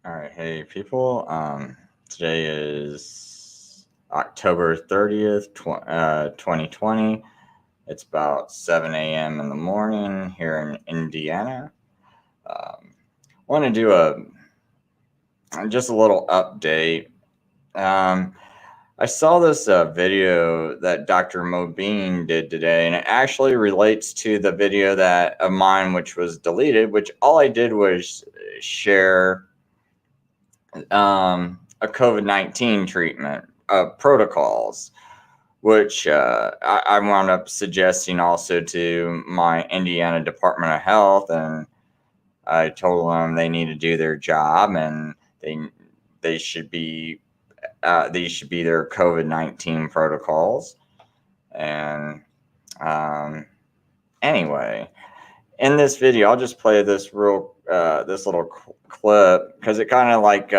All right, hey people. Today is October 30th, 2020. It's about 7 a.m. in the morning here in Indiana. I want to do just a little update. Um, I saw this video that Dr. Mobeen did today, and it actually relates to the video that of mine, which was deleted. Which all I did was share a COVID-19 treatment protocols, which I wound up suggesting also to my Indiana Department of Health, and I told them they need to do their job and they should be these should be their COVID-19 protocols. And um, anyway, in this video, I'll just play this this little clip because it kind of like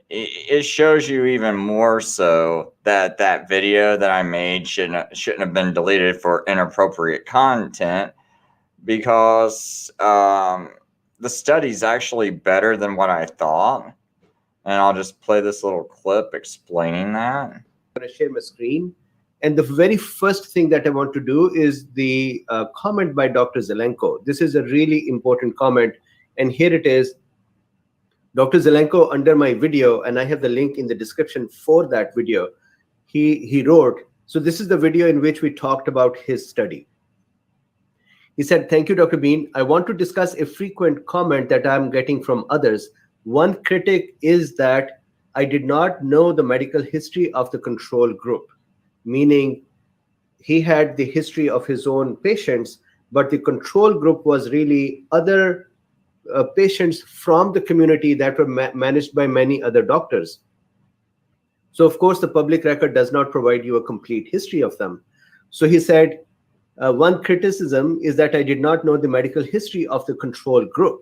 it shows you even more so that that video that I made shouldn't have been deleted for inappropriate content, because the study's actually better than what I thought. And I'll just play this little clip explaining that. going to share my screen. And the very first thing that I want to do is the comment by Dr. Zelenko. This is a really important comment. And here it is. Dr. Zelenko, under my video, and I have the link in the description for that video, he wrote, so this is the video in which we talked about his study. He said, "Thank you, Dr. Bean. I want to discuss a frequent comment that I'm getting from others. One critic is that I did not know the medical history of the control group," meaning he had the history of his own patients, but the control group was really other patients from the community that were managed by many other doctors. So, of course, the public record does not provide you a complete history of them. So he said, one criticism is that I did not know the medical history of the control group.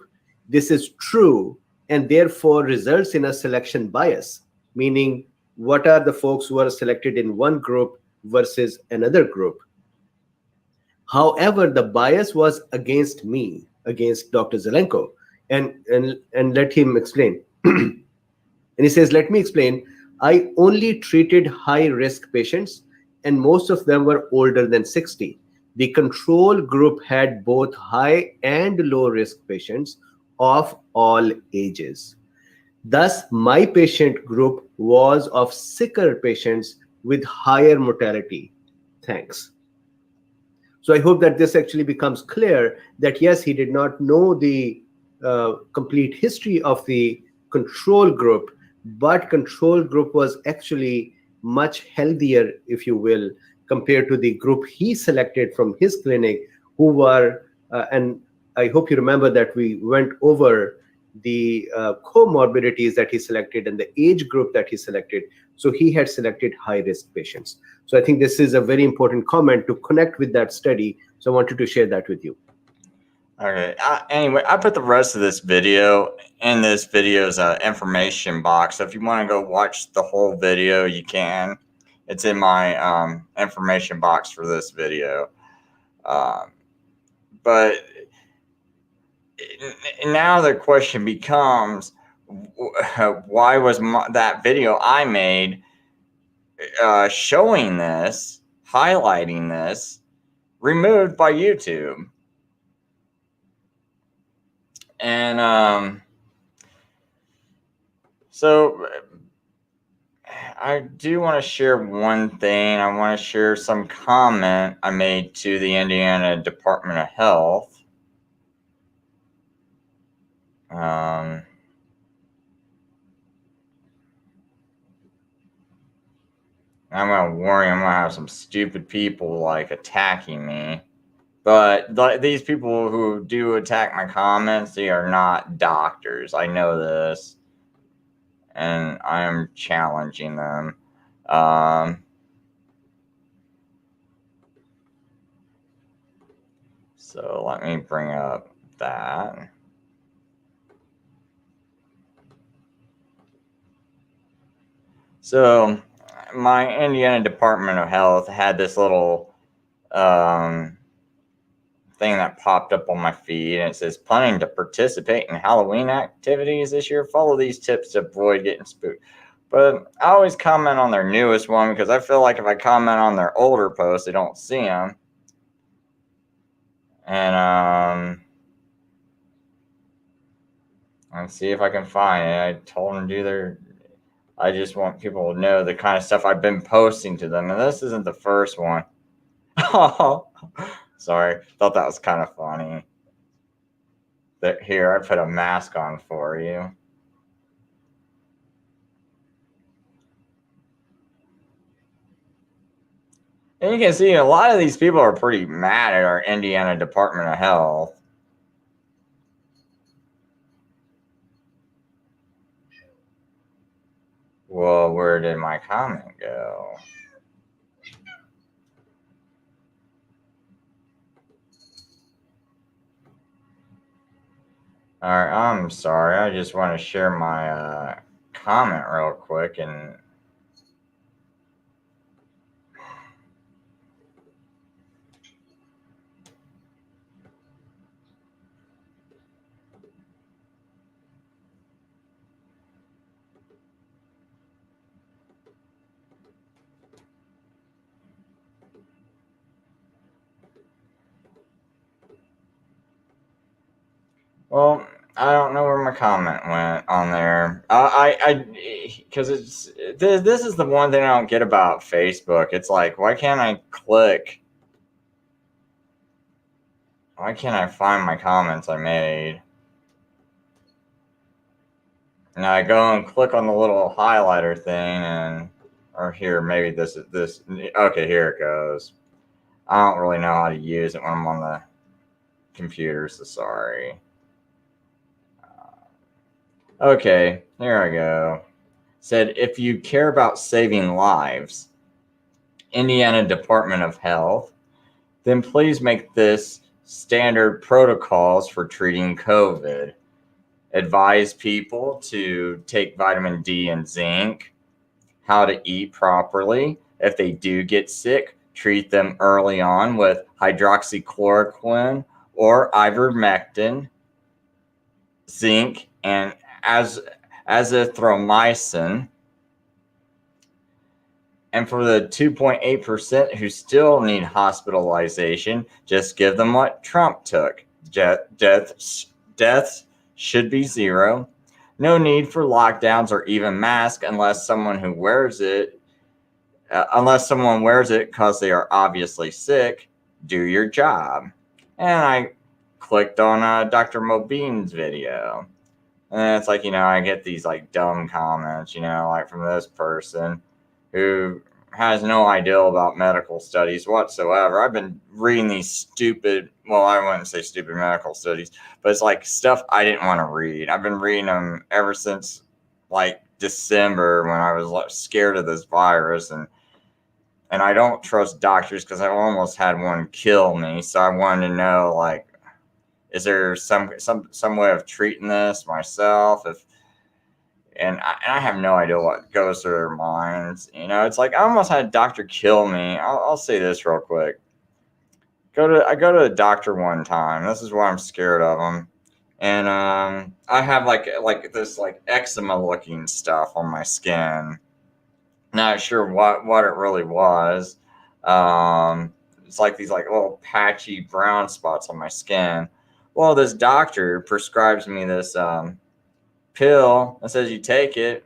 This is true and therefore results in a selection bias, meaning what are the folks who are selected in one group versus another group. However, the bias was against me, against Dr. Zelenko, and let him explain. And he says, let me explain. I only treated high-risk patients, and most of them were older than 60. The control group had both high and low-risk patients of all ages. Thus, my patient group was of sicker patients with higher mortality. Thanks. So I hope that this actually becomes clear that yes, he did not know the complete history of the control group, but control group was actually much healthier, if you will, compared to the group he selected from his clinic, who were, and I hope you remember that we went over the comorbidities that he selected and the age group that he selected. So he had selected high-risk patients. So I think this is a very important comment to connect with that study. So I wanted to share that with you. Okay. Anyway, I put the rest of this video in this video's information box. So if you want to go watch the whole video, you can. It's in my information box for this video. But now the question becomes, why was that video I made showing this, highlighting this, removed by YouTube? And so I do want to share one thing. I want to share some comment I made to the Indiana Department of Health. I'm gonna warn you, I'm gonna have some stupid people like attacking me. But these people who do attack my comments, they are not doctors. I know this, and I am challenging them. So let me bring up that. So my Indiana Department of Health had this little thing that popped up on my feed, and it says, planning to participate in Halloween activities this year? Follow these tips to avoid getting spooked. But I always comment on their newest one because I feel like if I comment on their older posts, they don't see them. And let's see if I can find it. I told them to do their. I just want people to know the kind of stuff I've been posting to them, and this isn't the first one. Oh, sorry. Thought that was kind of funny. Here, I put a mask on for you. And you can see a lot of these people are pretty mad at our Indiana Department of Health. Well, where did my comment go? All right, I'm sorry. I just want to share my comment real quick and. Well, I don't know where my comment went on there. Because this is the one thing I don't get about Facebook. It's like, why can't I click? Why can't I find my comments I made? And I go and click on the little highlighter thing, or here, maybe this is this. Okay, here it goes. I don't really know how to use it when I'm on the computer, so sorry. Okay, there I go. Said, if you care about saving lives, Indiana Department of Health, then please make this standard protocols for treating COVID. Advise people to take vitamin D and zinc, how to eat properly. If they do get sick, treat them early on with hydroxychloroquine or ivermectin, zinc, and azithromycin. And for the 2.8% who still need hospitalization, just give them what Trump took. Deaths should be zero. No need for lockdowns or even masks unless someone wears it because they are obviously sick. Do your job. And I clicked on Dr. Mobeen's video. And it's like, I get these like dumb comments, like from this person who has no idea about medical studies whatsoever. I've been reading these stupid, well, I wouldn't say stupid medical studies, but it's like stuff I didn't want to read. I've been reading them ever since like December when I was like, scared of this virus, and I don't trust doctors because I almost had one kill me. So I wanted to know, like, is there some way of treating this myself? And I have no idea what goes through their minds. It's like I almost had a doctor kill me. I'll say this real quick. I go to a doctor one time. This is why I'm scared of them. And I have like this like eczema looking stuff on my skin. Not sure what it really was. It's like these like little patchy brown spots on my skin. Well, this doctor prescribes me this pill that says you take it,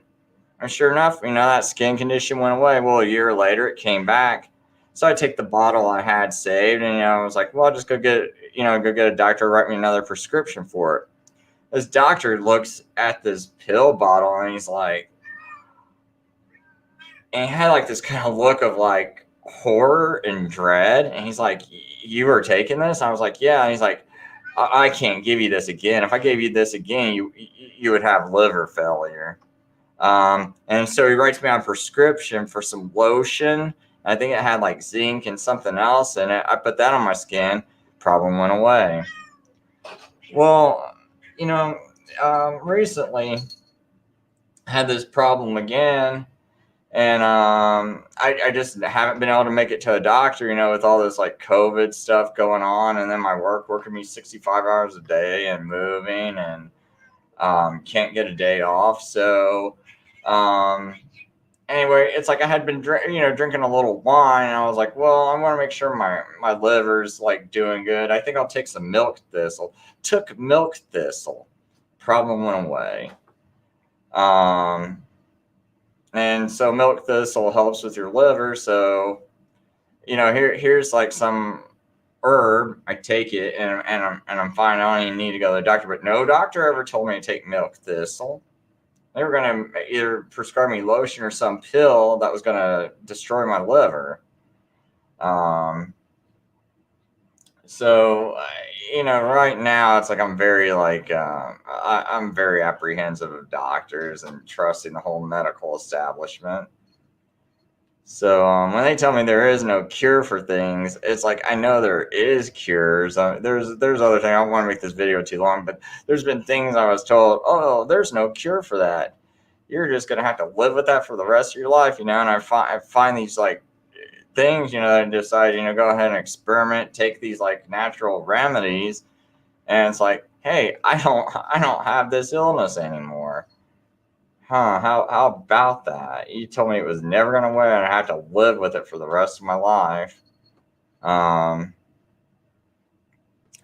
and sure enough, that skin condition went away. Well, a year later, it came back. So I take the bottle I had saved, and I was like, well, I'll just go get a doctor to write me another prescription for it. This doctor looks at this pill bottle, and he's like, and he had like this kind of look of like horror and dread, and he's like, you were taking this? I was like, yeah. And he's like, I can't give you this again. If I gave you this again, you would have liver failure. And so he writes me on a prescription for some lotion. I think it had like zinc and something else in it. I put that on my skin. Problem went away. Well, recently I had this problem again, And I just haven't been able to make it to a doctor, with all this like COVID stuff going on, and then my working me 65 hours a day and moving, and can't get a day off. So anyway, it's like I had been drinking a little wine, and I was like, well, I want to make sure my liver's like doing good. I think I'll take some milk thistle. Took milk thistle, problem went away. And so milk thistle helps with your liver. So here's like some herb. I take it, and I'm fine. I don't even need to go to the doctor. But no doctor ever told me to take milk thistle. They were going to either prescribe me lotion or some pill that was going to destroy my liver. So, right now it's like I'm very like I'm very apprehensive of doctors and trusting the whole medical establishment. So when they tell me there is no cure for things, it's like I know there is cures. There's other things. I don't want to make this video too long, but there's been things I was told, oh, there's no cure for that. You're just gonna have to live with that for the rest of your life, And I find these like things, that I decide, go ahead and experiment, take these like natural remedies, and it's like, hey, I don't have this illness anymore. How about that? You told me it was never going to win, and I have to live with it for the rest of my life.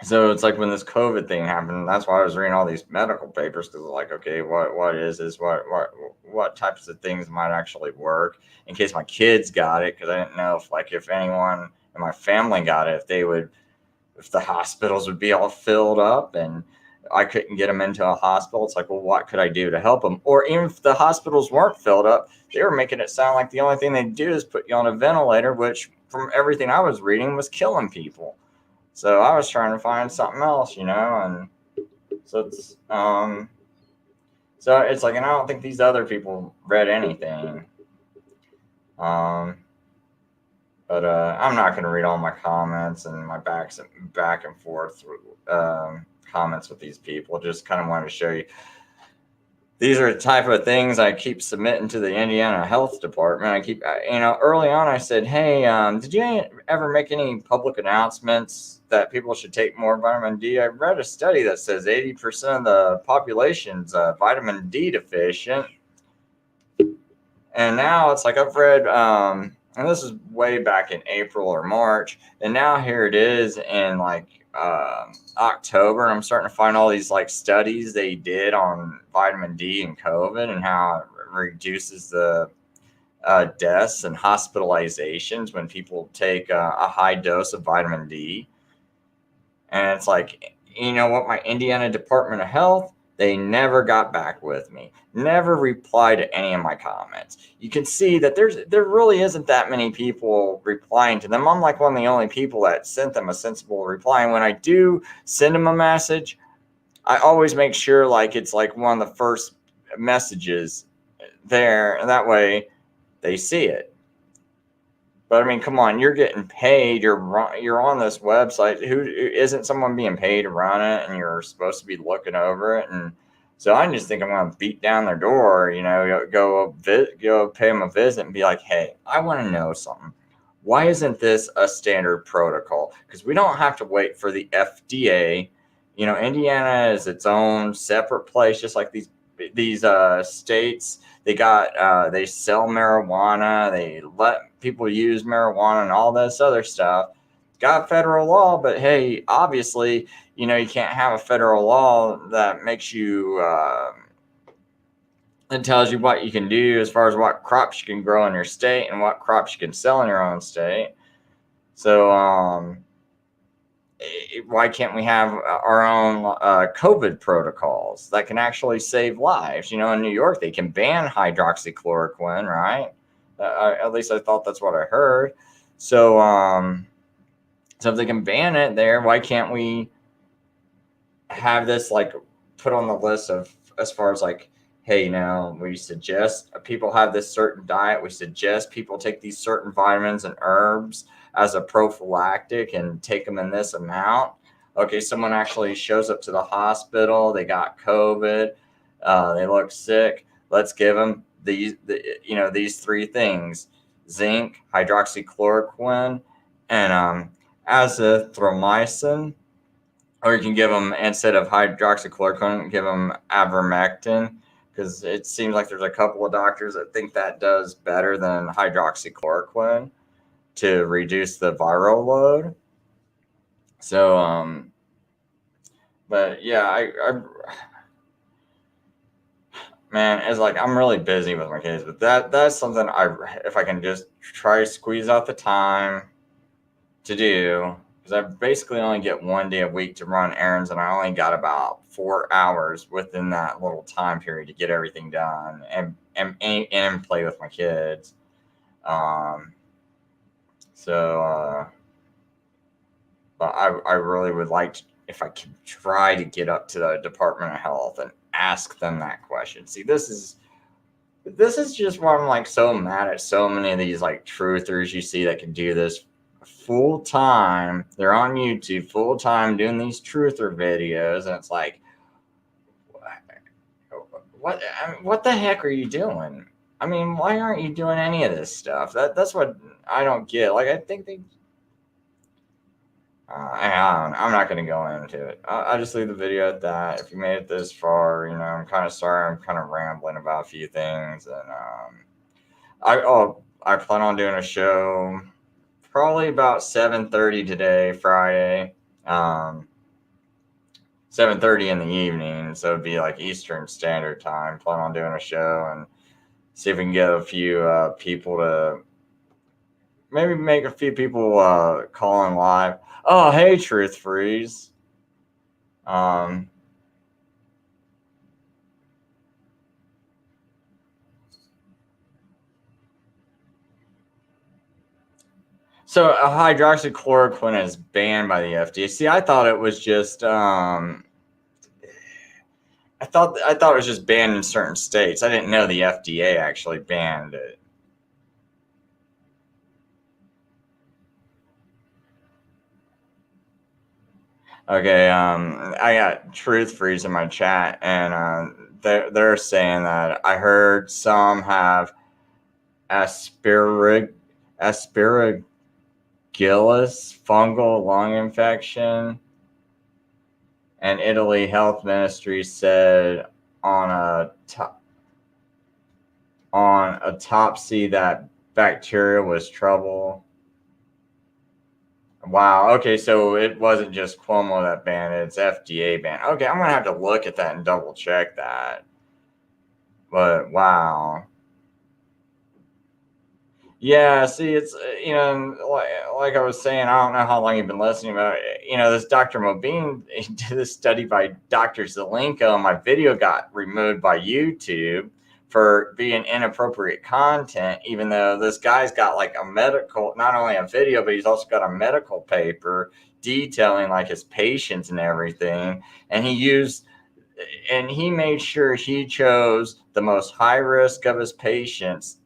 So it's like when this COVID thing happened, that's why I was reading all these medical papers, because like, okay, what is this? What types of things might actually work in case my kids got it? Because I didn't know if anyone in my family got it, if the hospitals would be all filled up and I couldn't get them into a hospital. It's like, well, what could I do to help them? Or even if the hospitals weren't filled up, they were making it sound like the only thing they do is put you on a ventilator, which from everything I was reading was killing people. So I was trying to find something else, and so it's like, and I don't think these other people read anything. But I'm not going to read all my comments and my back and forth comments with these people. Just kind of wanted to show you. These are the type of things I keep submitting to the Indiana Health Department. I keep, early on I said, hey, did you ever make any public announcements that people should take more vitamin D? I read a study that says 80% of the population's vitamin D deficient. And now it's like I've read, and this is way back in April or March, and now here it is in like October, and I'm starting to find all these like studies they did on vitamin D and COVID and how it reduces the deaths and hospitalizations when people take a high dose of vitamin D. And it's like, what, my Indiana Department of Health, they never got back with me, never replied to any of my comments. You can see that there really isn't that many people replying to them. I'm like one of the only people that sent them a sensible reply. And when I do send them a message, I always make sure like it's like one of the first messages there, and that way they see it. But I mean, come on, you're getting paid. You're on this website. Who isn't someone being paid to run it, and you're supposed to be looking over it? And so I just think I'm going to beat down their door. Go pay them a visit and be like, hey, I want to know something. Why isn't this a standard protocol? Because we don't have to wait for the FDA. Indiana is its own separate place, just like these states. They sell marijuana. They let people use marijuana and all this other stuff. Got federal law, but hey, obviously, you can't have a federal law that makes you that tells you what you can do as far as what crops you can grow in your state and what crops you can sell in your own state. So why can't we have our own COVID protocols that can actually save lives? In New York, they can ban hydroxychloroquine, right? At least I thought that's what I heard. So, so if they can ban it there, why can't we have this like put on the list of, as far as like, hey, we suggest people have this certain diet. We suggest people take these certain vitamins and herbs as a prophylactic and take them in this amount. Okay, someone actually shows up to the hospital. They got COVID. They look sick. Let's give them these three things: zinc, hydroxychloroquine, and azithromycin. Or you can give them, instead of hydroxychloroquine, give them ivermectin, because it seems like there's a couple of doctors that think that does better than hydroxychloroquine to reduce the viral load. So, but yeah, man, it's like I'm really busy with my kids, but that's something if I can just try to squeeze out the time to do, because I basically only get one day a week to run errands, and I only got about 4 hours within that little time period to get everything done and play with my kids. So, but I really would like to, if I could try to get up to the Department of Health and ask them that question. See, this is just why I'm like so mad at so many of these like truthers you see that can do this full time. They're on YouTube full time doing these truther videos, and it's like, what the heck are you doing? I mean, why aren't you doing any of this stuff? That's what I don't get. Like, I think they. I'm not going to go into it. I'll just leave the video at that. If you made it this far, I'm kind of sorry. I'm kind of rambling about a few things, and I plan on doing a show probably about 7:30 today, Friday. 7:30 in the evening, so it'd be like Eastern Standard Time. Plan on doing a show and see if we can get a few people to maybe make a few people call in live. Oh, hey, Truth Freeze. So hydroxychloroquine is banned by the FDA. See, I thought it was just I thought it was just banned in certain states. I didn't know the FDA actually banned it. Okay, I got Truth Freeze in my chat, and they're saying that I heard some have asparagus fungal lung infection, and Italy Health Ministry said on autopsy that bacteria was trouble. Wow. Okay, so it wasn't just Cuomo that banned it; it's FDA banned. Okay, I'm gonna have to look at that and double check that. But wow. Yeah, see, it's like I was saying, I don't know how long you've been listening, but this Dr. Mobeen, he did this study by Dr. Zelenko, and my video got removed by YouTube for being inappropriate content, even though this guy's got like not only a video, but he's also got a medical paper detailing like his patients and everything, and he made sure he chose the most high risk of his patients.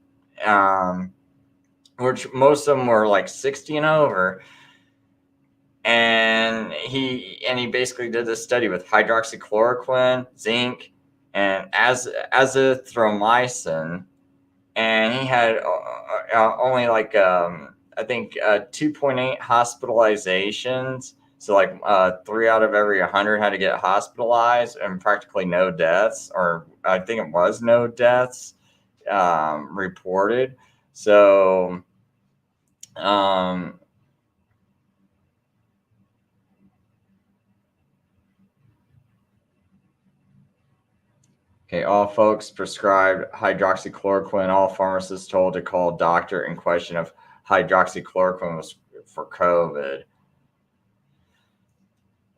Which most of them were like 60 and over, and he basically did this study with hydroxychloroquine, zinc, and azithromycin, and he had only like I think 2.8 hospitalizations. So like 3 out of every 100 had to get hospitalized, and practically no deaths, or I think it was no deaths reported. So, okay, all folks prescribed hydroxychloroquine. All pharmacists told to call doctor in question of hydroxychloroquine was for COVID.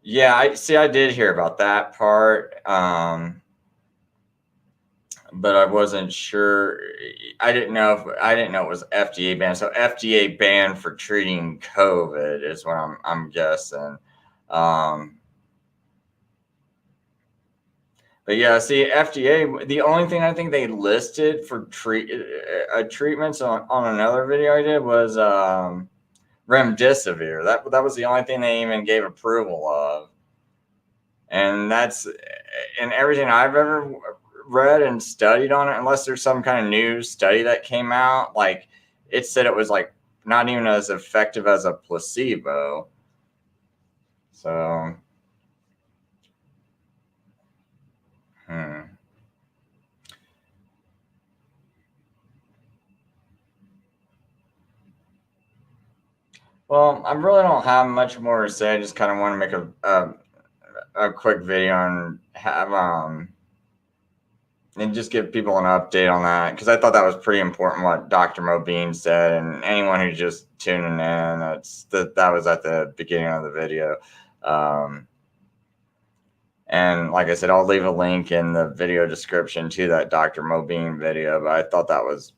Yeah, I did hear about that part. But I wasn't sure. I didn't know it was FDA banned. So FDA banned for treating COVID is what I'm guessing. But yeah, see, FDA. The only thing I think they listed for treatments on another video I did was remdesivir. That was the only thing they even gave approval of, and that's in everything I've ever read and studied on it, unless there's some kind of new study that came out, like it said it was like not even as effective as a placebo. So, Well, I really don't have much more to say. I just kind of want to make a quick video and have and just give people an update on that, because I thought that was pretty important what Dr. Mobeen said, and anyone who's just tuning in, that was at the beginning of the video. And like I said, I'll leave a link in the video description to that Dr. Mobeen video, but I thought that was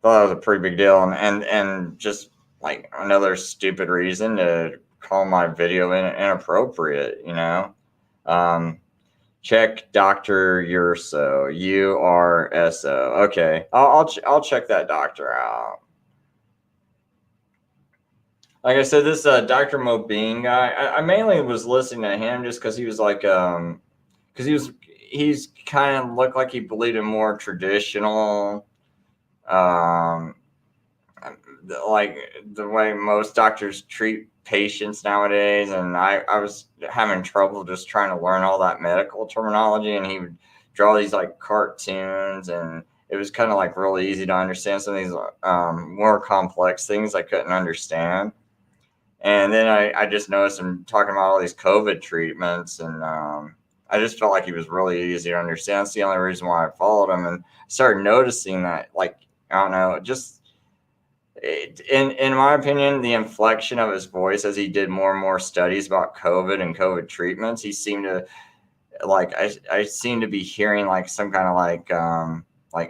a pretty big deal, and just like another stupid reason to call my video inappropriate, you know. Check Dr. Urso, URSO. Okay, I'll check that doctor out. Like I said, this Dr. Mobeen guy, I mainly was listening to him just because he was like, because he's kind of looked like he believed in more traditional, like the way most doctors treat patients nowadays. And I was having trouble just trying to learn all that medical terminology, and he would draw these like cartoons, and it was kind of like really easy to understand some of these more complex things I couldn't understand. And then I just noticed him talking about all these COVID treatments, and I just felt like he was really easy to understand. That's the only reason why I followed him, and started noticing that, like, I don't know, just in my opinion, the inflection of his voice as he did more and more studies about COVID and COVID treatments, he seemed to like I seem to be hearing like some kind of like,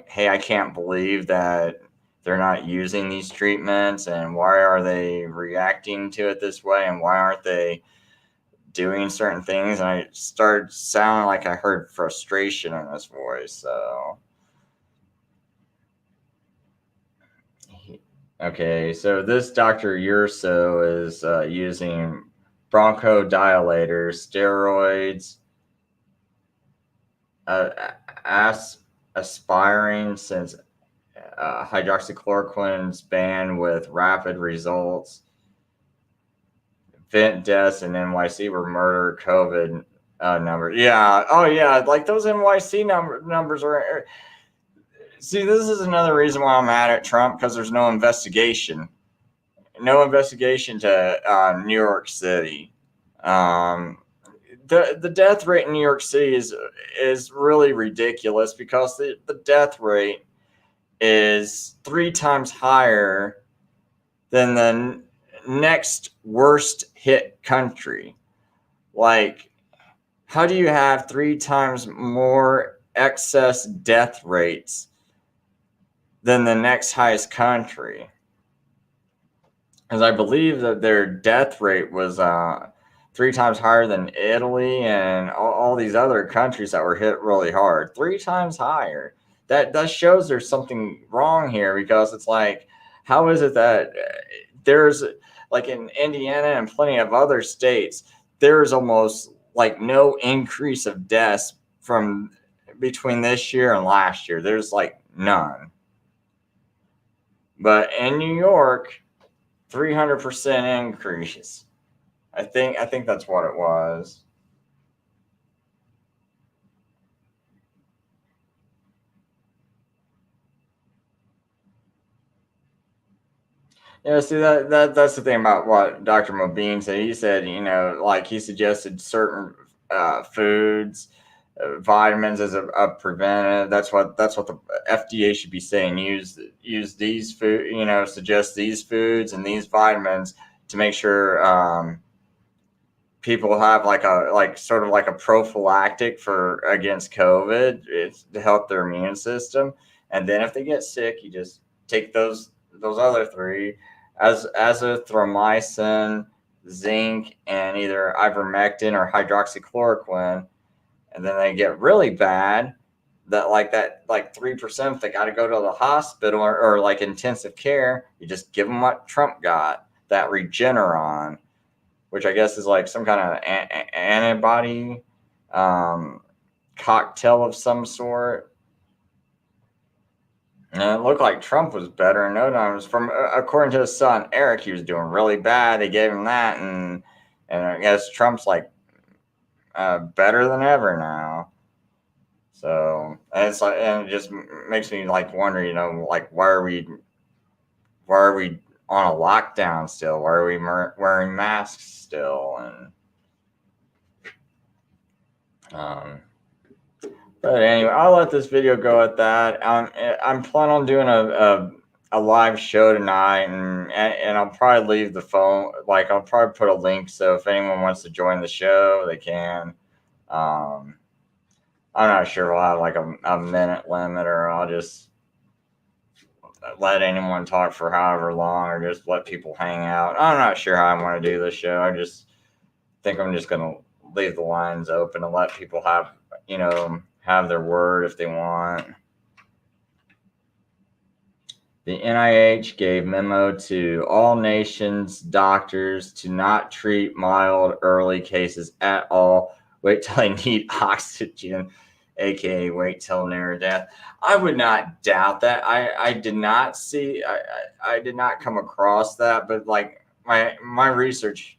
hey, I can't believe that they're not using these treatments, and why are they reacting to it this way, and why aren't they doing certain things? And I started sounding like I heard frustration in his voice. So okay, so this Dr. Urso is using bronchodilators, steroids, aspirin, since hydroxychloroquine's banned with rapid results. Vent deaths in NYC were murder COVID numbers. Yeah. Oh, yeah. Like those NYC numbers are. See, this is another reason why I'm mad at Trump, because there's no investigation. No investigation to New York City. The death rate in New York City is really ridiculous, because the death rate is 3 times higher than the next worst hit country. Like, how do you have 3 times more excess death rates than the next highest country? Because I believe that their death rate was 3 times higher than Italy and all these other countries that were hit really hard. 3 times higher. That shows there's something wrong here, because it's like, how is it that there's, like in Indiana and plenty of other states, there's almost like no increase of deaths from between this year and last year. There's like none. But in New York, 300% increase. I think that's what it was. Yeah, see, that's the thing about what Dr. Mobeen said. He said, you know, like he suggested certain foods, vitamins as a preventive. That's what the FDA should be saying. Use these food, you know, suggest these foods and these vitamins to make sure people have like sort of like a prophylactic against COVID. It's to help their immune system, and then if they get sick, you just take those other 3, azithromycin, zinc, and either ivermectin or hydroxychloroquine. And then they get really bad, that 3%, if they got to go to the hospital or like intensive care, you just give them what Trump got, that Regeneron, which I guess is like some kind of antibody cocktail of some sort. And it looked like Trump was better in no time. It was from, according to his son Eric, he was doing really bad. They gave him that, and I guess Trump's like better than ever now. So and it's like, and it just makes me like wonder, you know, like why are we on a lockdown still? Why are we wearing masks still? And but anyway, I'll let this video go at that. I'm planning on doing a live show tonight, and I'll probably leave the phone. Like I'll probably put a link, so if anyone wants to join the show, they can. I'm not sure we'll have like a minute limit, or I'll just let anyone talk for however long, or just let people hang out. I'm not sure how I want to do this show. I just think I'm just gonna leave the lines open and let people have, you know, have their word if they want. The NIH gave memo to all nations doctors to not treat mild early cases at all. Wait till they need oxygen, aka wait till near death. I would not doubt that. I did not see. I did not come across that, but like my research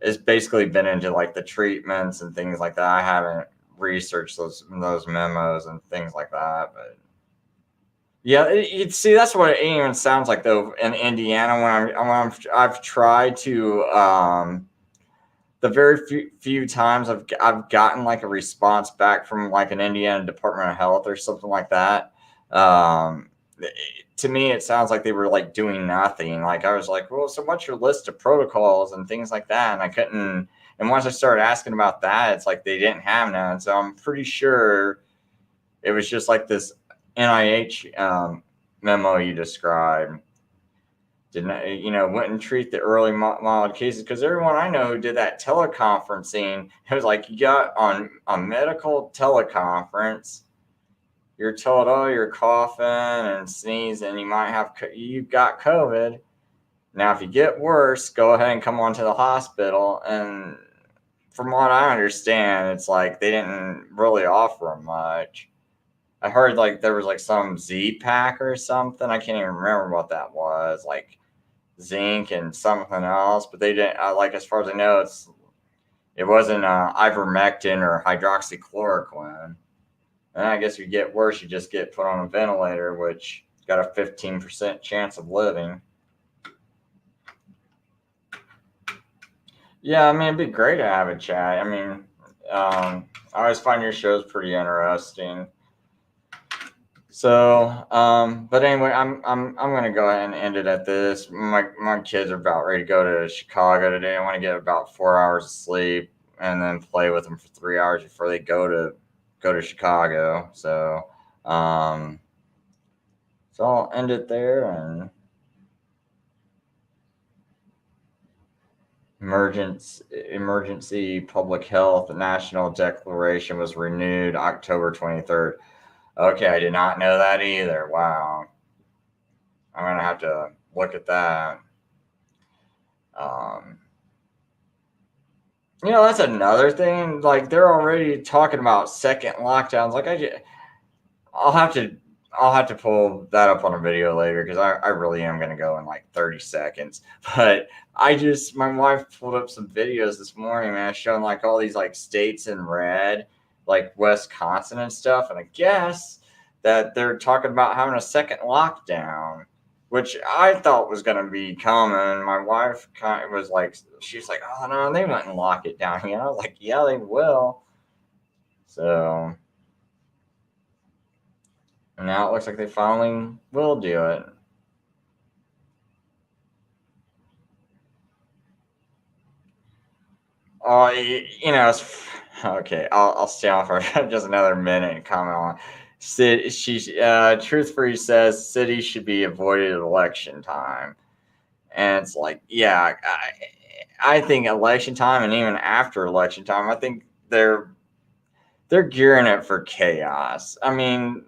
has basically been into like the treatments and things like that. I haven't researched those memos and things like that, but yeah, you see, that's what it even sounds like though in Indiana when I've tried to the very few times I've gotten like a response back from like an Indiana Department of Health or something like that. To me, it sounds like they were like doing nothing. Like I was like, well, so what's your list of protocols and things like that? And I couldn't. And once I started asking about that, it's like they didn't have none. So I'm pretty sure it was just like this NIH memo you described. Didn't, you know, wouldn't treat the early mild cases, because everyone I know who did that teleconferencing, it was like you got on a medical teleconference, you're told, oh, you're coughing and sneezing, and you've got COVID. Now, if you get worse, go ahead and come on to the hospital. And from what I understand, it's like they didn't really offer them much. I heard like there was like some Z pack or something. I can't even remember what that was. Like zinc and something else, but they didn't. Like as far as I know, it wasn't ivermectin or hydroxychloroquine. And I guess if you get worse, you just get put on a ventilator, which got a 15% chance of living. Yeah, I mean, it'd be great to have a chat. I mean, I always find your shows pretty interesting. So, but anyway, I'm gonna go ahead and end it at this. My kids are about ready to go to Chicago today. I want to get about 4 hours of sleep and then play with them for 3 hours before they go to Chicago. So, so I'll end it there. And emergency public health national declaration was renewed October 23rd. Okay, I did not know that either. Wow. I'm going to have to look at that. You know, that's another thing. Like, they're already talking about second lockdowns. Like, I'll have to pull that up on a video later, because I really am going to go in like 30 seconds. But my wife pulled up some videos this morning, man, showing like all these like states in red, like Wisconsin and stuff. And I guess that they're talking about having a second lockdown, which I thought was going to be coming. My wife kind of was like, she's like, oh no, they wouldn't lock it down. You know, I was like, yeah, they will. So now it looks like they finally will do it. Oh, you know, okay. I'll stay on for just another minute and comment on. Truth Free says city should be avoided at election time, and it's like, yeah, I think election time and even after election time, I think they're gearing it for chaos. I mean,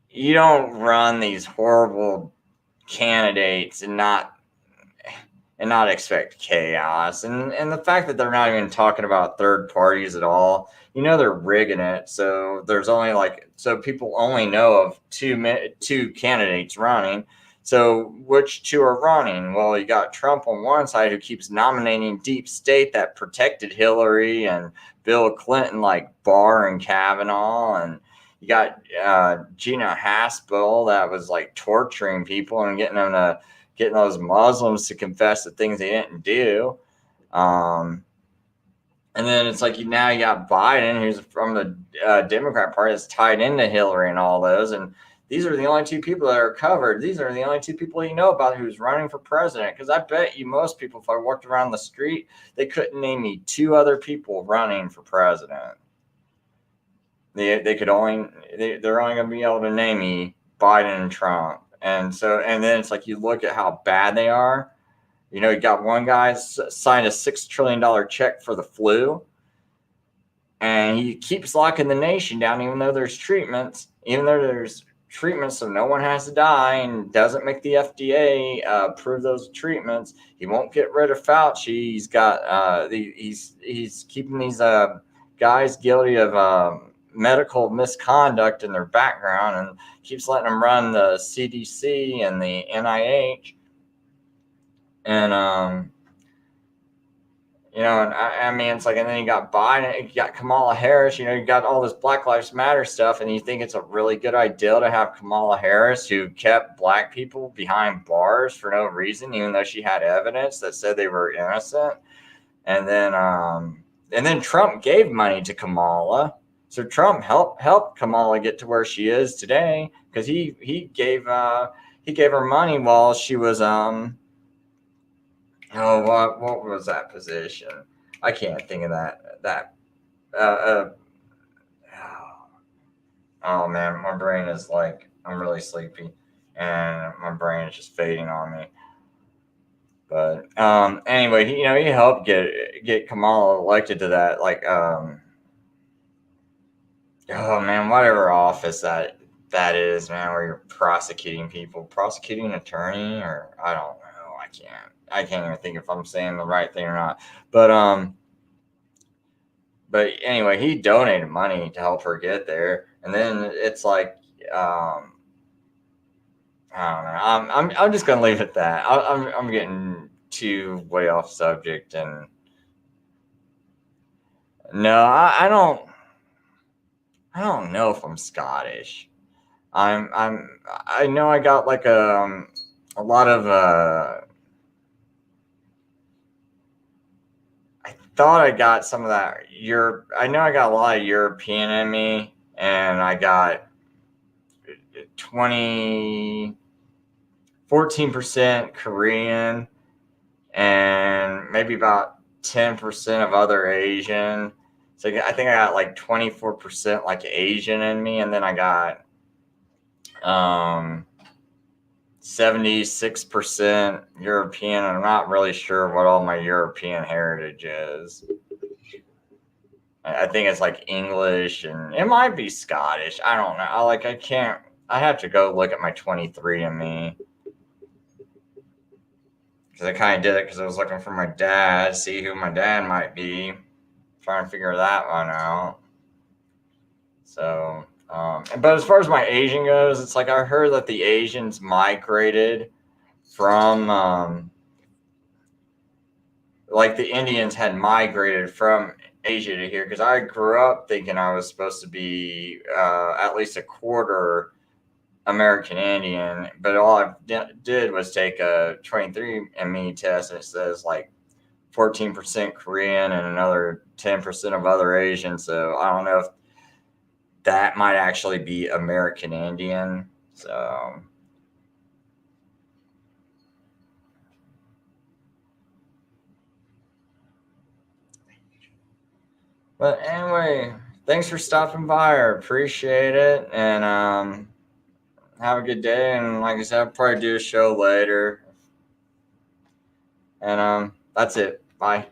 you don't run these horrible candidates and not expect chaos. And the fact that they're not even talking about third parties at all, you know they're rigging it. So there's only so people only know of two candidates running. So which two are running? Well, you got Trump on one side who keeps nominating deep state that protected Hillary and Bill Clinton, like Barr and Kavanaugh, and you got Gina Haspel that was like torturing people and getting those Muslims to confess the things they didn't do. And then it's like now you got Biden, who's from the Democrat Party, that's tied into Hillary and all those. And these are the only two people that are covered. These are the only two people you know about who's running for president. Because I bet you most people, if I walked around the street, they couldn't name me two other people running for president. They could only they're only going to be able to name me Biden and Trump. And then it's like you look at how bad they are. You know, you got one guy signed a $6 trillion check for the flu, and he keeps locking the nation down, even though there's treatments, so no one has to die, and doesn't make the FDA approve those treatments. He won't get rid of Fauci. He's got he's keeping these guys guilty of medical misconduct in their background, and keeps letting them run the CDC and the NIH. And you know, and I mean, it's like, and then you got Biden, you got Kamala Harris, you know, you got all this Black Lives Matter stuff, and you think it's a really good idea to have Kamala Harris, who kept black people behind bars for no reason, even though she had evidence that said they were innocent. And then Trump gave money to Kamala. So Trump helped Kamala get to where she is today, because he gave her money while she was Oh, what was that position? I can't think of that. Oh man, my brain is like, I'm really sleepy, and my brain is just fading on me. But anyway, he helped get Kamala elected to that, oh man, whatever office that is, man, where you're prosecuting attorney, or I don't know, I can't even think if I'm saying the right thing or not. But anyway, he donated money to help her get there, and then it's like, I don't know. I'm just gonna leave it at that. I'm getting too way off subject, and no, I don't know if I'm Scottish. I know I got like a lot of I thought I got some of that I know I got a lot of European in me, and I got 14% Korean, and maybe about 10% of other Asian. So I think I got like 24% like Asian in me, and then I got 76% European. I'm not really sure what all my European heritage is. I think it's like English, and it might be Scottish. I don't know. I have to go look at my 23andMe. Because I kind of did it because I was looking for my dad, see who my dad might be, trying to figure that one out. So, but as far as my Asian goes, it's like I heard that the Asians migrated from, like the Indians had migrated from Asia to here, because I grew up thinking I was supposed to be at least a quarter American Indian, but all I did was take a 23andMe test, and it says like 14% Korean and another 10% of other Asian. So I don't know if that might actually be American Indian. So, but anyway, thanks for stopping by. I appreciate it, and have a good day. And like I said, I'll probably do a show later. And that's it. Bye.